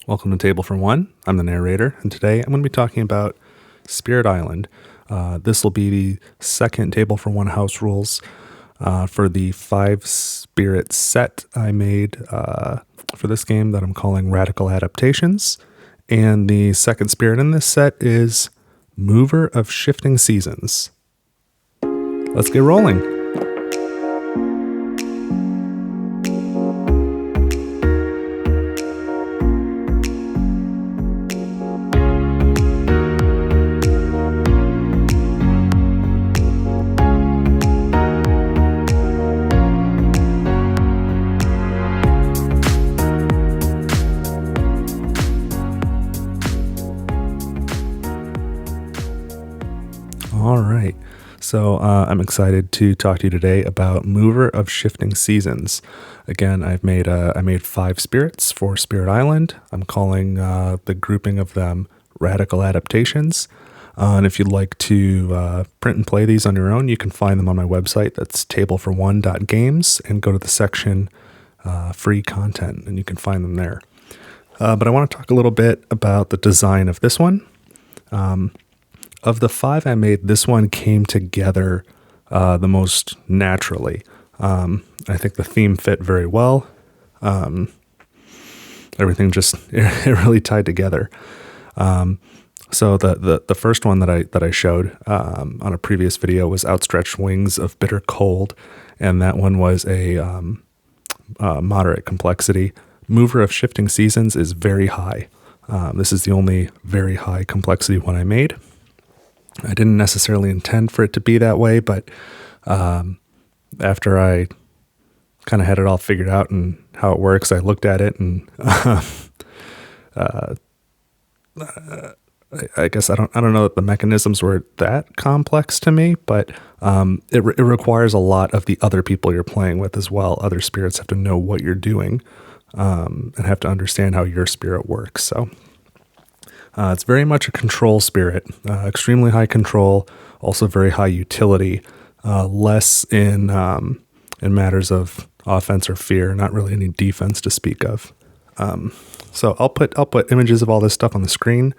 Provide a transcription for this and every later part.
Welcome to Table for One. I'm the narrator, and today I'm going to be talking about Spirit Island. This will be the second Table for One house rules for the 5-spirit set I made for this game that I'm calling Radical Adaptations. And the second spirit in this set is Mover of Shifting Seasons. Let's get rolling. All right, so I'm excited to talk to you today about Mover of Shifting Seasons. Again, I made 5 spirits for Spirit Island. I'm calling the grouping of them Radical Adaptations. And if you'd like to print and play these on your own, you can find them on my website. That's tablefor1.games, and go to the section free content, and you can find them there. But I want to talk a little bit about the design of this one. Of the 5 I made, this one came together the most naturally. I think the theme fit very well. Everything just it really tied together. So the first one that I showed on a previous video was Outstretched Wings of Bitter Cold, and that one was a moderate complexity. Mover of Shifting Seasons is very high. This is the only very high complexity one I made. I didn't necessarily intend for it to be that way, but after I kind of had it all figured out and how it works, I looked at it and I guess I don't know that the mechanisms were that complex to me, but it requires a lot of the other people you're playing with as well. Other spirits have to know what you're doing and have to understand how your spirit works. So it's very much a control spirit, extremely high control, also very high utility, less in matters of offense or fear, not really any defense to speak of. So I'll put images of all this stuff on the screen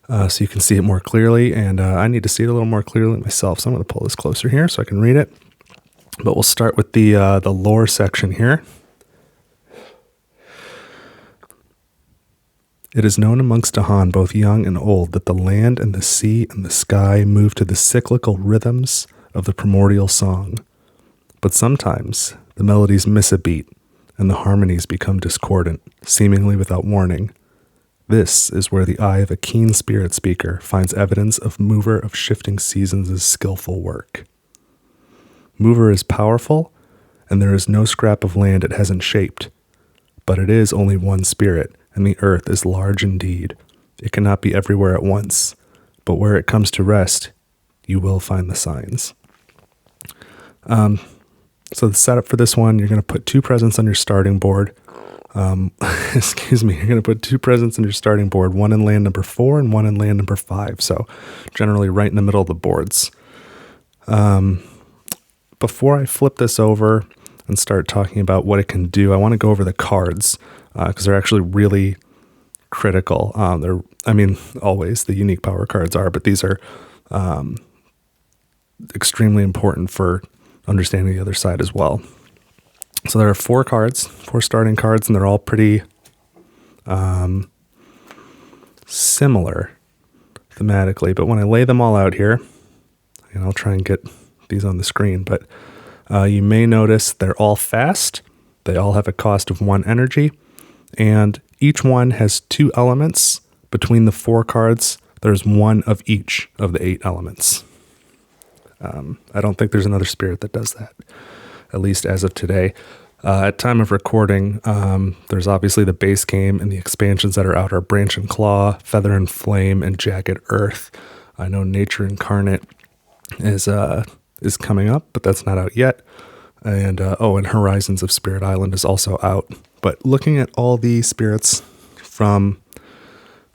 so you can see it more clearly, and I need to see it a little more clearly myself, so I'm going to pull this closer here so I can read it. But we'll start with the lore section here. It is known amongst Dahan, both young and old, that the land and the sea and the sky move to the cyclical rhythms of the primordial song. But sometimes the melodies miss a beat, and the harmonies become discordant, seemingly without warning. This is where the eye of a keen spirit speaker finds evidence of Mover of Shifting Seasons' skillful work. Mover is powerful, and there is no scrap of land it hasn't shaped. But it is only one spirit, and the earth is large indeed. It cannot be everywhere at once, but where it comes to rest, you will find the signs. So the setup for this one, you're going to put 2 presents on your starting board. You're going to put 2 presents on your starting board, one in land number 4 and one in land number 5. So generally right in the middle of the boards. Before I flip this over and start talking about what it can do, I want to go over the cards because they're actually really critical. Always the unique power cards are, but these are extremely important for understanding the other side as well. So there are 4 starting cards, and they're all pretty similar thematically. But when I lay them all out here, and I'll try and get these on the screen, but you may notice they're all fast. They all have a cost of 1 energy, and each one has 2 elements. Between the 4 cards, there's 1 of each of the 8 elements. I don't think there's another spirit that does that, at least as of today. At time of recording, there's obviously the base game, and the expansions that are out are Branch and Claw, Feather and Flame, and Jagged Earth. I know Nature Incarnate is coming up, but that's not out yet. And Horizons of Spirit Island is also out. But looking at all the spirits from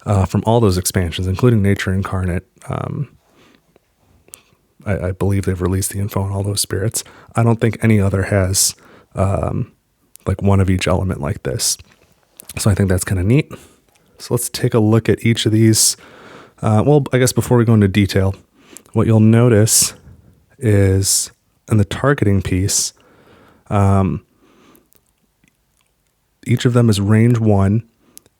all those expansions, including Nature Incarnate, I believe they've released the info on all those spirits. I don't think any other has like one of each element like this. So I think that's kind of neat. So let's take a look at each of these. Well, I guess before we go into detail, what you'll notice is in the targeting piece, each of them is range 1,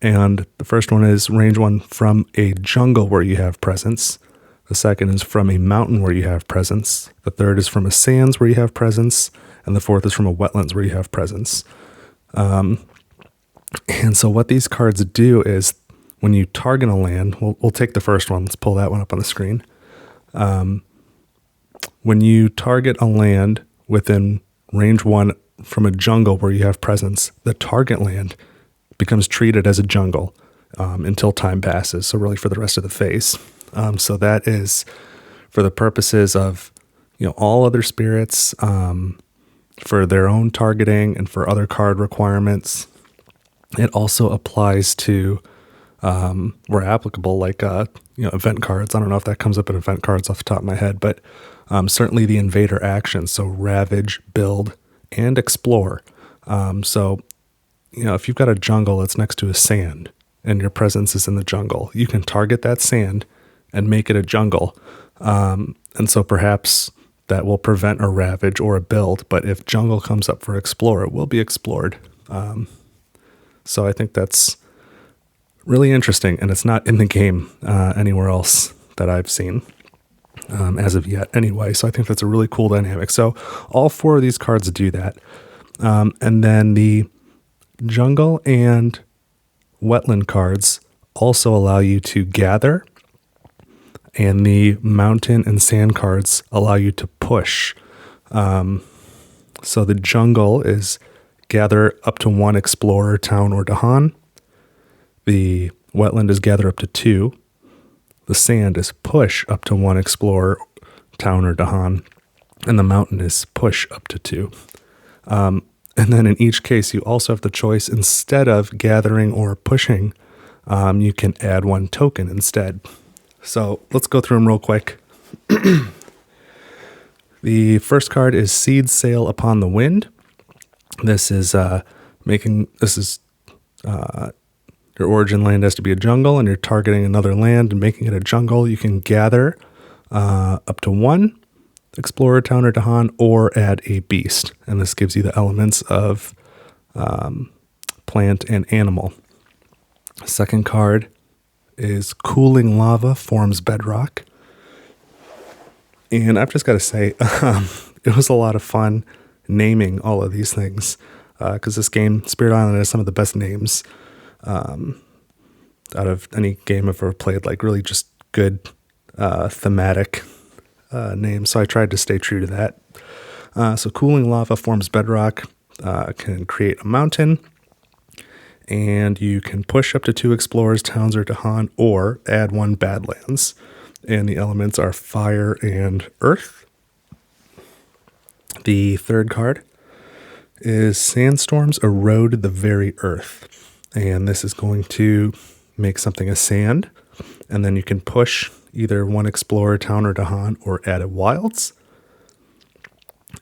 and the first one is range 1 from a jungle where you have presence. The second is from a mountain where you have presence. The third is from a sands where you have presence, and the fourth is from a wetlands where you have presence. And so what these cards do is when you target a land, we'll take the first one. Let's pull that one up on the screen. When you target a land within range 1 from a jungle where you have presence, the target land becomes treated as a jungle until time passes. So really for the rest of the phase. So that is for the purposes of, all other spirits, for their own targeting and for other card requirements. It also applies to, where applicable, like, event cards. I don't know if that comes up in event cards off the top of my head, but certainly the invader action. So ravage, build, and explore. So, if you've got a jungle that's next to a sand and your presence is in the jungle, you can target that sand and make it a jungle. And so perhaps that will prevent a ravage or a build, but if jungle comes up for explore, it will be explored. So I think that's really interesting, and it's not in the game anywhere else that I've seen as of yet anyway. So I think that's a really cool dynamic. So all 4 of these cards do that. And then the jungle and wetland cards also allow you to gather, and the mountain and sand cards allow you to push. So the jungle is gather up to 1 explorer, town, or Dahan. The wetland is gather up to 2. The sand is push up to 1 explorer, town, or Dahan. And the mountain is push up to 2. And then in each case, you also have the choice, instead of gathering or pushing, you can add 1 token instead. So let's go through them real quick. The first card is Seed Sail Upon the Wind. This is your origin land has to be a jungle, and you're targeting another land and making it a jungle. You can gather up to 1 explorer, town, or Dahan, or add a beast. And this gives you the elements of plant and animal. Second card is Cooling Lava Forms Bedrock. And I've just got to say, it was a lot of fun naming all of these things, because this game, Spirit Island, has some of the best names out of any game I've ever played, like really just good thematic names. So I tried to stay true to that. So Cooling Lava Forms Bedrock can create a mountain, and you can push up to 2 explorers, towns, or Dahan, or add 1 Badlands. And the elements are fire and earth. The third card is Sandstorms Erode the Very Earth. And this is going to make something a sand. And then you can push either 1 explorer, town, or Dahan, or add a wilds.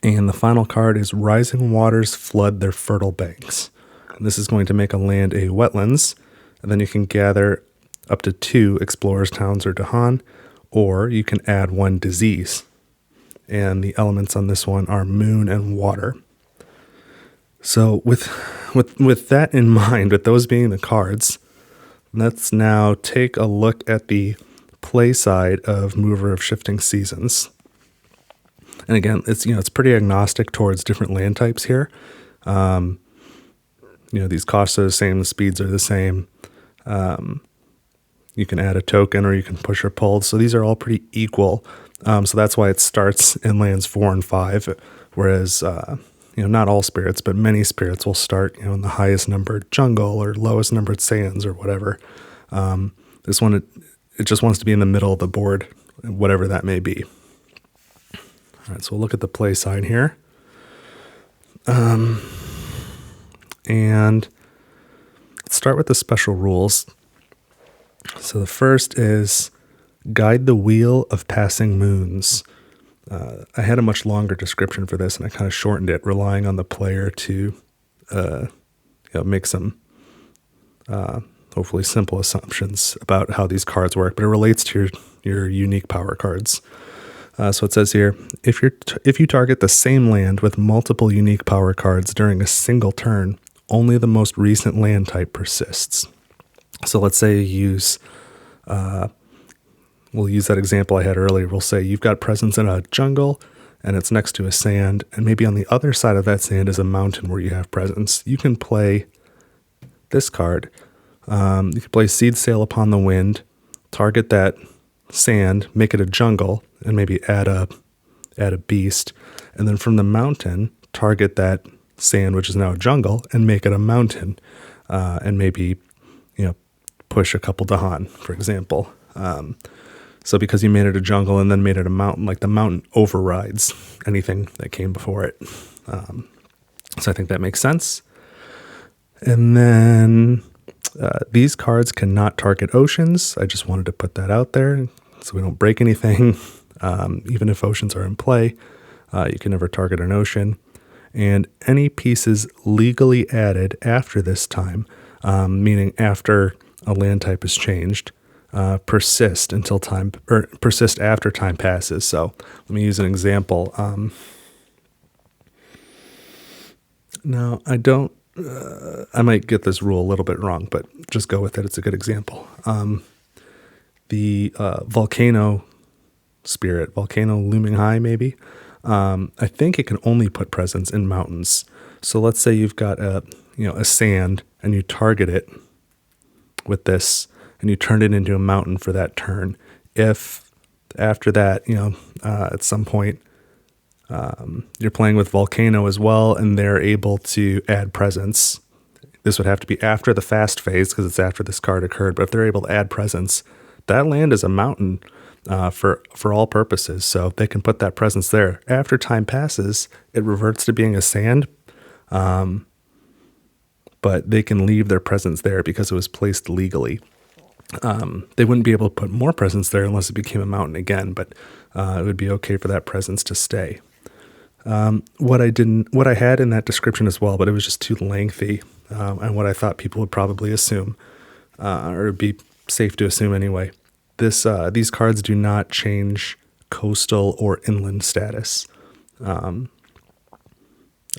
And the final card is Rising Waters Flood Their Fertile Banks. And this is going to make a land a wetlands. And then you can gather up to 2 explorers, towns, or Dahan, or you can add 1 disease. And the elements on this one are moon and water. So with that in mind, with those being the cards, let's now take a look at the play side of Mover of Shifting Seasons. And again, it's pretty agnostic towards different land types here. These costs are the same, the speeds are the same. You can add a token, or you can push or pull. So these are all pretty equal. So that's why it starts in lands 4 and 5, whereas not all spirits, but many spirits will start in the highest numbered jungle or lowest numbered sands or whatever. This one, it just wants to be in the middle of the board, whatever that may be. All right, so we'll look at the play side here. And let's start with the special rules. So the first is Guide the Wheel of Passing Moons. I had a much longer description for this, and I kind of shortened it, relying on the player to make some hopefully simple assumptions about how these cards work, but it relates to your unique power cards. So it says here, if you target the same land with multiple unique power cards during a single turn, only the most recent land type persists. So let's say you use, we'll use that example I had earlier. We'll say you've got presence in a jungle and it's next to a sand, and maybe on the other side of that sand is a mountain where you have presence. You can play this card. You can play Seed Sail Upon the Wind, target that sand, make it a jungle, and maybe add a beast, and then from the mountain target that sand, which is now a jungle, and make it a mountain, and maybe push a couple Dahan, for example. So because you made it a jungle and then made it a mountain, like the mountain overrides anything that came before it. So I think that makes sense. And then these cards cannot target oceans. I just wanted to put that out there so we don't break anything. Even if oceans are in play, you can never target an ocean. And any pieces legally added after this time, meaning after a land type is changed, persist until time, or persist after time passes. So let me use an example. Now I don't. I might get this rule a little bit wrong, but just go with it. It's a good example. The volcano spirit, volcano looming high, maybe. I think it can only put presence in mountains. So let's say you've got a sand and you target it with this and you turn it into a mountain for that turn. If after that, at some point, you're playing with volcano as well, and they're able to add presence. This would have to be after the fast phase because it's after this card occurred. But if they're able to add presence, that land is a mountain for all purposes. So they can put that presence there. After time passes, it reverts to being a sand, but they can leave their presence there because it was placed legally. They wouldn't be able to put more presence there unless it became a mountain again, but it would be okay for that presence to stay. What I had in that description as well, but it was just too lengthy, and what I thought people would probably assume, or be safe to assume anyway. These cards do not change coastal or inland status. I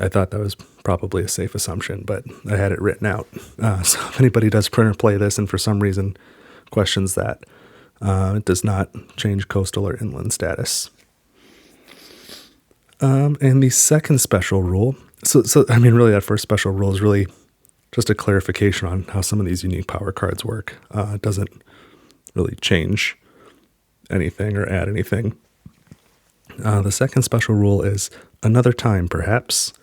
thought that was probably a safe assumption, but I had it written out. So if anybody does print or play this and for some reason questions that, it does not change coastal or inland status. And the second special rule, so really that first special rule is really just a clarification on how some of these unique power cards work. It doesn't really change anything or add anything. The second special rule is another time, perhaps.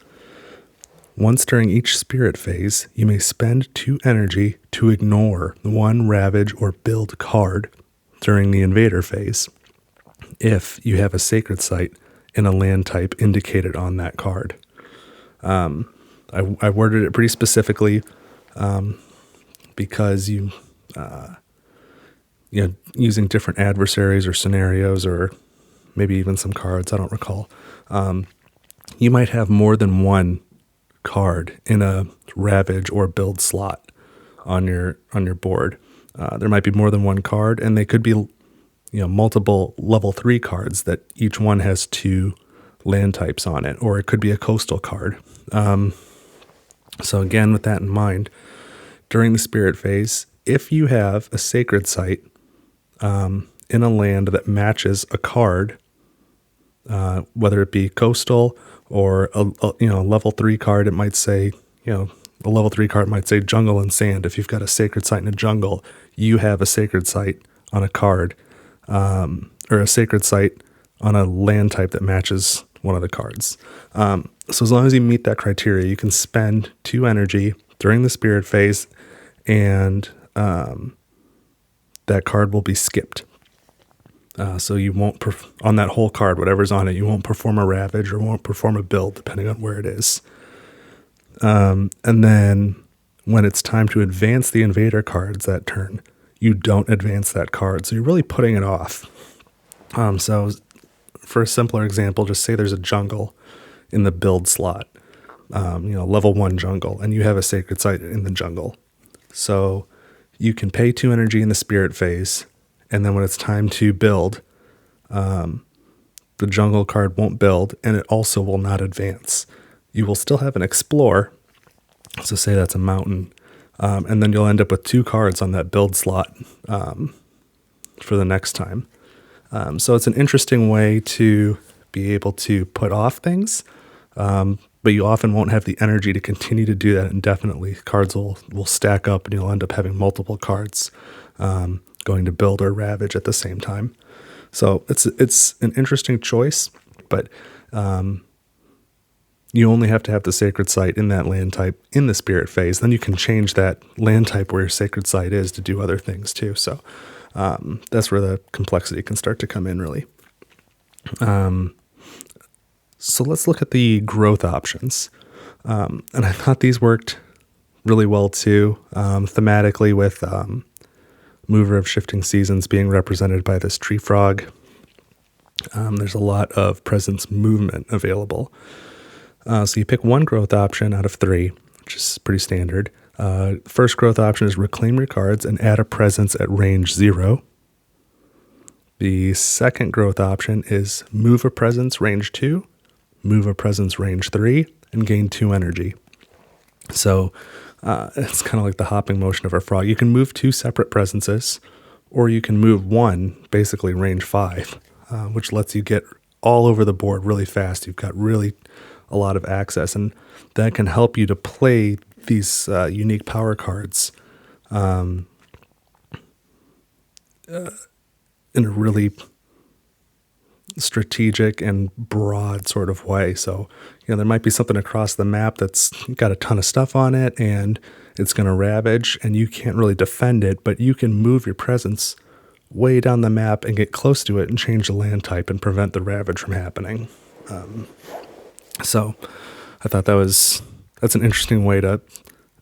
Once during each spirit phase, you may spend 2 energy to ignore 1 ravage or build card during the invader phase, if you have a sacred site in a land type indicated on that card. I worded it pretty specifically because using different adversaries or scenarios or maybe even some cards, I don't recall. You might have more than 1 card in a ravage or build slot on your board. There might be more than 1 card, and they could be multiple level 3 cards that each one has 2 land types on it, or it could be a coastal card. So again, with that in mind, during the spirit phase, if you have a sacred site in a land that matches a card, whether it be coastal or a level 3 card, it might say, a level 3 card might say jungle and sand. If you've got a sacred site in a jungle, you have a sacred site on a card, or a sacred site on a land type that matches one of the cards. So as long as you meet that criteria, you can spend 2 energy during the spirit phase, and that card will be skipped. So you won't, on that whole card, whatever's on it, you won't perform a ravage or won't perform a build, depending on where it is. And then when it's time to advance the invader cards that turn, you don't advance that card. So you're really putting it off. So for a simpler example, just say there's a jungle in the build slot, level 1 jungle, and you have a sacred site in the jungle. So you can pay 2 energy in the spirit phase, and then when it's time to build, the jungle card won't build, and it also will not advance. You will still have an explore, so say that's a mountain, and then you'll end up with 2 cards on that build slot for the next time. So it's an interesting way to be able to put off things, but you often won't have the energy to continue to do that indefinitely. Cards will stack up, and you'll end up having multiple cards going to build or ravage at the same time. So it's an interesting choice, but you only have to have the sacred site in that land type in the spirit phase. Then you can change that land type where your sacred site is to do other things too. So that's where the complexity can start to come in, really. So let's look at the growth options. And I thought these worked really well too, thematically with Mover of Shifting Seasons being represented by this tree frog. There's a lot of presence movement available. So you pick one growth option out of 3, which is pretty standard. First growth option is reclaim your cards and add a presence at range 0. The second growth option is move a presence range 2, move a presence range 3, and gain 2 energy. So it's kind of like the hopping motion of a frog. You can move 2 separate presences, or you can move 1, basically range 5, which lets you get all over the board really fast. You've got really a lot of access, and that can help you to play these unique power cards in a really strategic and broad sort of way. So, there might be something across the map that's got a ton of stuff on it, and it's going to ravage, and you can't really defend it, but you can move your presence way down the map and get close to it and change the land type and prevent the ravage from happening. So I thought that's an interesting way to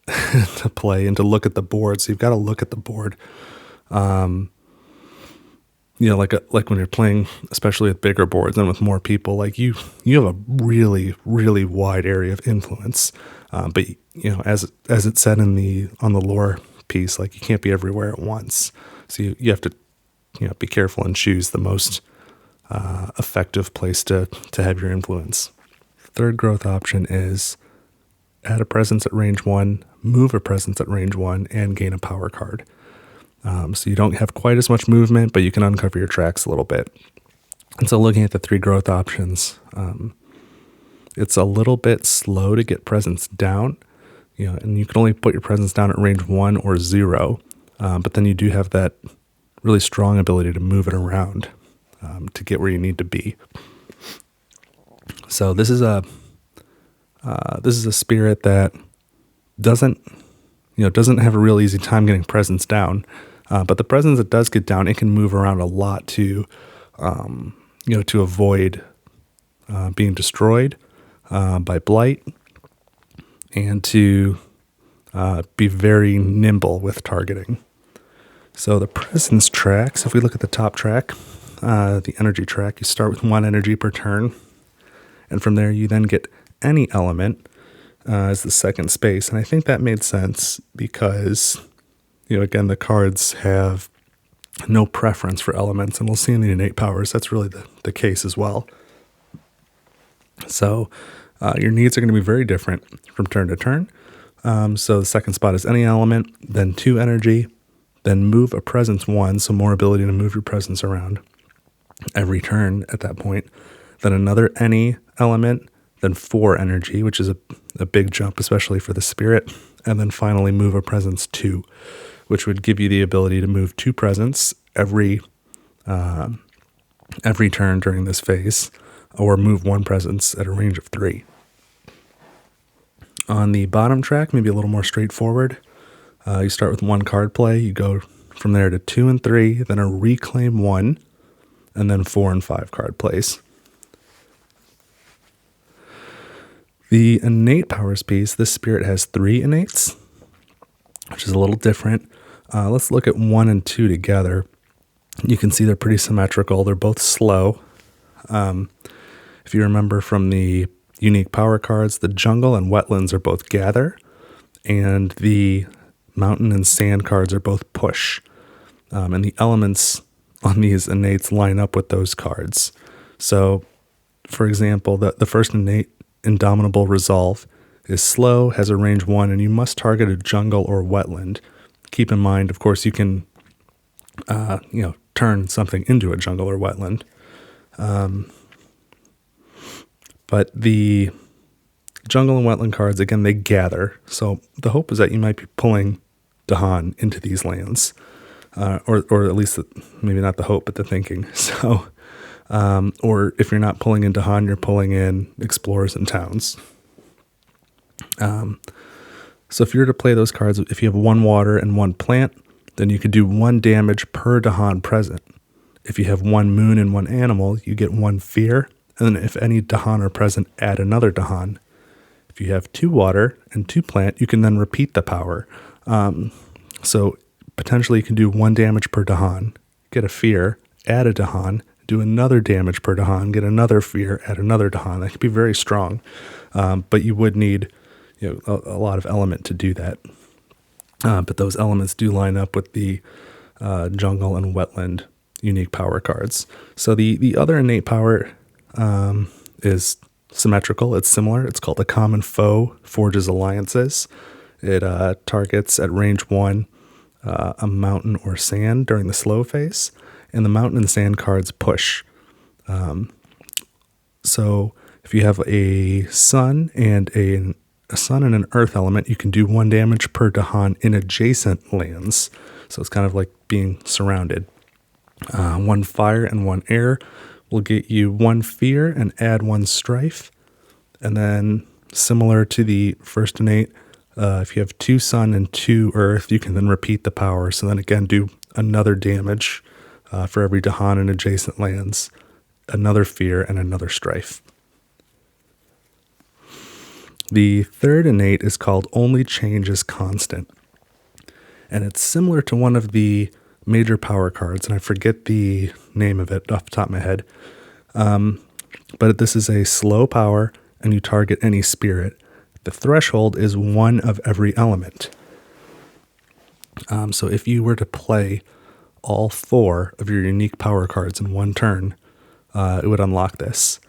to play and to look at the board. So you've got to look at the board. Like when you're playing, especially with bigger boards and with more people, like you have a really, really wide area of influence. But as it said on the lore piece, like you can't be everywhere at once. So you have to be careful and choose the most effective place to have your influence. Third growth option is add a presence at range 1, move a presence at range 1, and gain a power card. So you don't have quite as much movement, but you can uncover your tracks a little bit. And so looking at the 3 growth options, it's a little bit slow to get presence down, and you can only put your presence down at range 1 or 0, but then you do have that really strong ability to move it around to get where you need to be. So this is a spirit that doesn't have a real easy time getting presence down, but the presence that does get down, it can move around a lot to avoid being destroyed by blight, and to be very nimble with targeting. So the presence tracks, if we look at the top track, the energy track, you start with 1 energy per turn. And from there, you then get any element as the second space. And I think that made sense because, again, the cards have no preference for elements. And we'll see in the innate powers, that's really the case as well. So your needs are going to be very different from turn to turn. So the second spot is any element, then 2 energy, then move a presence 1, so more ability to move your presence around every turn at that point. Then another any element, then 4 energy, which is a big jump, especially for the spirit. And then finally move a presence 2, which would give you the ability to move 2 presence every turn during this phase, or move 1 presence at a range of 3. On the bottom track, maybe a little more straightforward. You start with 1 card play, you go from there to 2 and 3, then a reclaim 1, and then 4 and 5 card plays. The innate powers piece, this spirit has 3 innates, which is a little different. Let's look at 1 and 2 together. You can see they're pretty symmetrical. They're both slow. If you remember from the unique power cards, the jungle and wetlands are both gather, and the mountain and sand cards are both push. And the elements on these innates line up with those cards. So, for example, the first innate, Indomitable Resolve, is slow, has a range 1, and you must target a jungle or wetland. Keep in mind, of course, you can turn something into a jungle or wetland. But the jungle and wetland cards, again, they gather. So the hope is that you might be pulling Dahan into these lands. Or at least maybe not the hope, but the thinking. So, or if you're not pulling in Dahan, you're pulling in explorers and towns. So if you were to play those cards, if you have 1 water and 1 plant, then you could do 1 damage per Dahan present. If you have 1 moon and 1 animal, you get 1 fear. And then if any Dahan are present, add another Dahan. If you have 2 water and 2 plant, you can then repeat the power. So potentially you can do 1 damage per Dahan, get a fear, add a Dahan, do another damage per Dahan, get another fear, add another Dahan. That could be very strong, but you would need a lot of element to do that. But those elements do line up with the jungle and wetland unique power cards. So the other innate power is symmetrical. It's similar. It's called a Common Foe Forges Alliances. It targets at range 1 a mountain or sand during the slow phase, and the mountain and sand cards push. So if you have a sun and a sun and an earth element, you can do 1 damage per Dahan in adjacent lands. So it's kind of like being surrounded. 1 fire and 1 air will get you 1 fear and add 1 strife. And then similar to the first innate, if you have 2 sun and 2 earth, you can then repeat the power. So then again, do another damage for every Dahan in adjacent lands, another fear, and another strife. The third innate is called Only Change is Constant. And it's similar to one of the major power cards, and I forget the name of it off the top of my head. But this is a slow power, and you target any spirit. The threshold is 1 of every element. So if you were to play all 4 of your unique power cards in 1 turn, it would unlock this.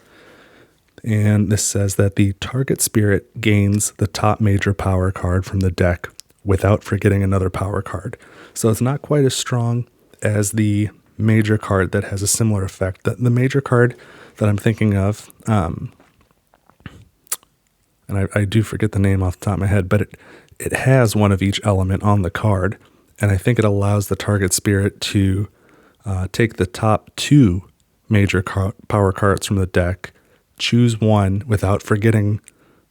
And this says that the target spirit gains the top major power card from the deck without forgetting another power card. So it's not quite as strong as the major card that has a similar effect. The major card that I'm thinking of, and I do forget the name off the top of my head, but it has 1 of each element on the card, and I think it allows the target spirit to take the top 2 major power cards from the deck, choose 1 without forgetting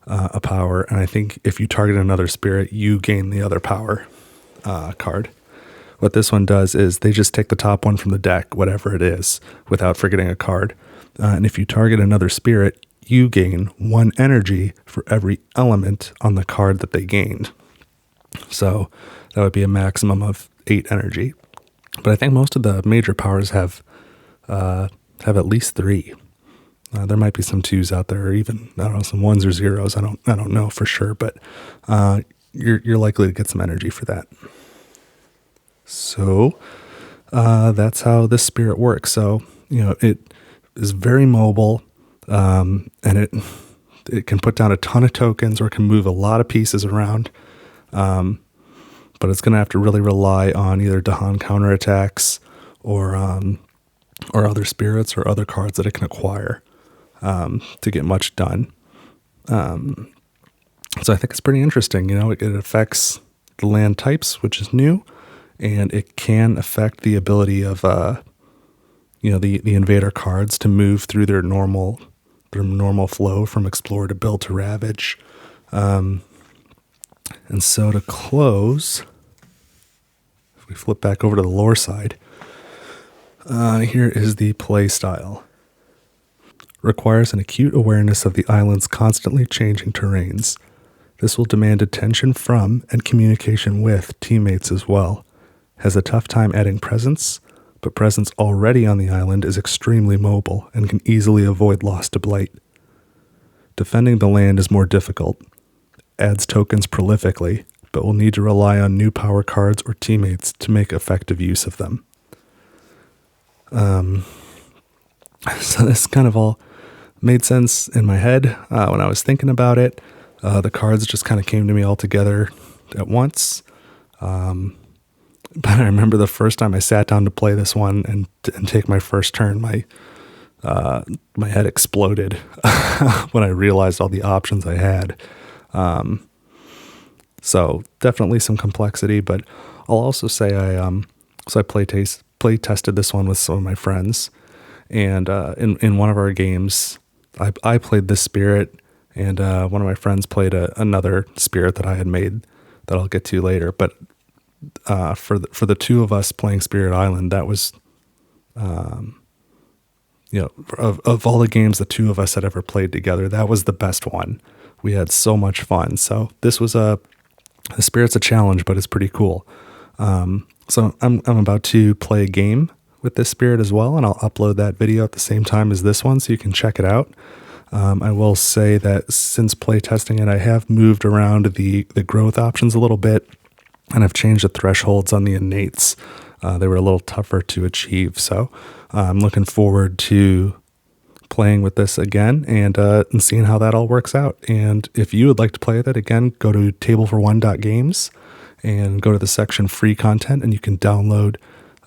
a power, and I think if you target another spirit, you gain the other power card. What this one does is they just take the top 1 from the deck, whatever it is, without forgetting a card. And if you target another spirit, you gain 1 energy for every element on the card that they gained. So that would be a maximum of 8 energy. But I think most of the major powers have at least 3. There might be some 2s out there, or even some 1s or 0s. I don't know for sure, but you're likely to get some energy for that. So that's how this spirit works. So it is very mobile, and it can put down a ton of tokens or can move a lot of pieces around. But it's going to have to really rely on either Dahan counterattacks or other spirits or other cards that it can acquire to get much done. So I think it's pretty interesting. It affects the land types, which is new, and it can affect the ability of the invader cards to move through their normal flow from explore to build to ravage. And so to close, if we flip back over to the lore side, here is the play style. Requires an acute awareness of the island's constantly changing terrains. This will demand attention from and communication with teammates as well. Has a tough time adding presence, but presence already on the island is extremely mobile and can easily avoid loss to blight. Defending the land is more difficult. Adds tokens prolifically, but will need to rely on new power cards or teammates to make effective use of them. So this kind of all made sense in my head when I was thinking about it. The cards just kind of came to me all together at once. But I remember the first time I sat down to play this one and take my first turn, my head exploded when I realized all the options I had. So definitely some complexity, but I'll also say I play tested this one with some of my friends, and in one of our games, I played this spirit, and one of my friends played another spirit that I had made that I'll get to later. But for the two of us playing Spirit Island, that was, of all the games the two of us had ever played together, that was the best one. We had so much fun. So this was the spirit's a challenge, but it's pretty cool. So I'm about to play a game with this spirit as well, and I'll upload that video at the same time as this one so you can check it out. I will say that since play testing it, I have moved around the growth options a little bit, and I've changed the thresholds on the innates. They were a little tougher to achieve, so I'm looking forward to playing with this again and seeing how that all works out. And if you would like to play with it again, go to tablefor1.games and go to the section free content, and you can download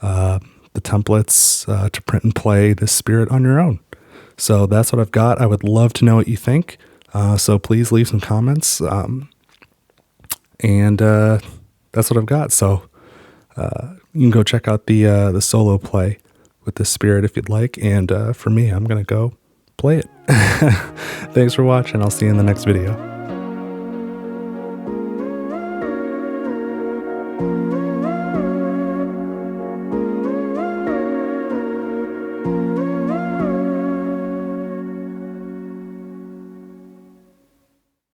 the templates to print and play this spirit on your own. So that's what I've got. I would love to know what you think. So please leave some comments. And that's what I've got. So you can go check out the solo play with this spirit if you'd like. And for me, I'm going to go play it. Thanks for watching. I'll see you in the next video.